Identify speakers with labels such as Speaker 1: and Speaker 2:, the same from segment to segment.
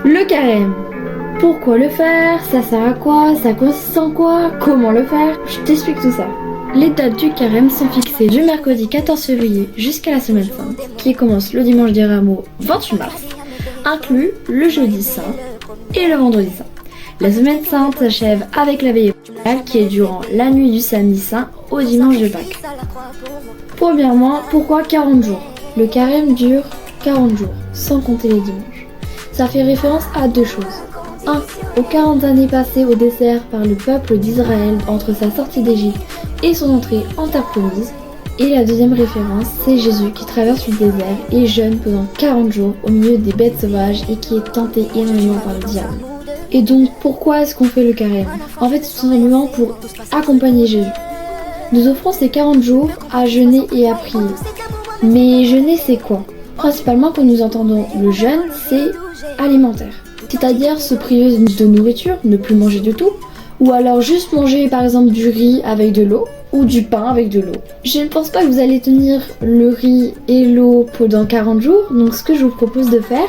Speaker 1: Le carême. Pourquoi le faire? Ça sert à quoi? Ça consiste en quoi? Comment le faire? Je t'explique tout ça. Les dates du carême sont fixées du mercredi 14 février jusqu'à la semaine sainte, qui commence le dimanche des Rameaux 28 mars, inclus le jeudi saint et le vendredi saint. La semaine sainte s'achève avec la veillée pascale qui est durant la nuit du samedi saint au dimanche de Pâques. Premièrement, pourquoi 40 jours? Le carême dure 40 jours, sans compter les dimanches. Ça fait référence à deux choses. 1. Aux 40 années passées au désert par le peuple d'Israël entre sa sortie d'Égypte et son entrée en terre promise. Et la deuxième référence, c'est Jésus qui traverse le désert et jeûne pendant 40 jours au milieu des bêtes sauvages et qui est tenté énormément par le diable. Et donc, pourquoi est-ce qu'on fait le carême? En fait, c'est tout simplement pour accompagner Jésus. Nous offrons ces 40 jours à jeûner et à prier. Mais jeûner, c'est quoi? Principalement, quand nous entendons le jeûne, c'est alimentaire. C'est-à-dire se priver de nourriture, ne plus manger du tout, ou alors juste manger par exemple du riz avec de l'eau, ou du pain avec de l'eau. Je ne pense pas que vous allez tenir le riz et l'eau pendant 40 jours, donc ce que je vous propose de faire,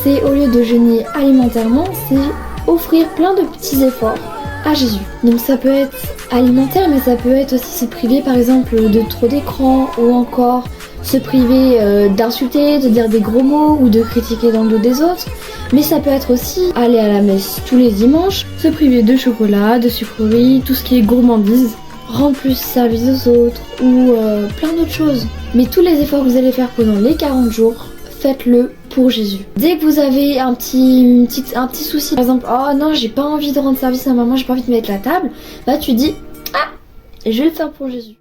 Speaker 1: c'est au lieu de jeûner alimentairement, c'est offrir plein de petits efforts à Jésus. Donc ça peut être alimentaire, mais ça peut être aussi se priver par exemple de trop d'écran, ou encore se priver d'insulter, de dire des gros mots ou de critiquer dans le dos des autres. Mais ça peut être aussi aller à la messe tous les dimanches, se priver de chocolat, de sucreries, tout ce qui est gourmandise, rendre plus service aux autres ou plein d'autres choses. Mais tous les efforts que vous allez faire pendant les 40 jours, faites-le pour Jésus. Dès que vous avez un petit souci, par exemple, oh non, j'ai pas envie de rendre service à maman, j'ai pas envie de mettre la table, bah tu dis, ah, je vais le faire pour Jésus.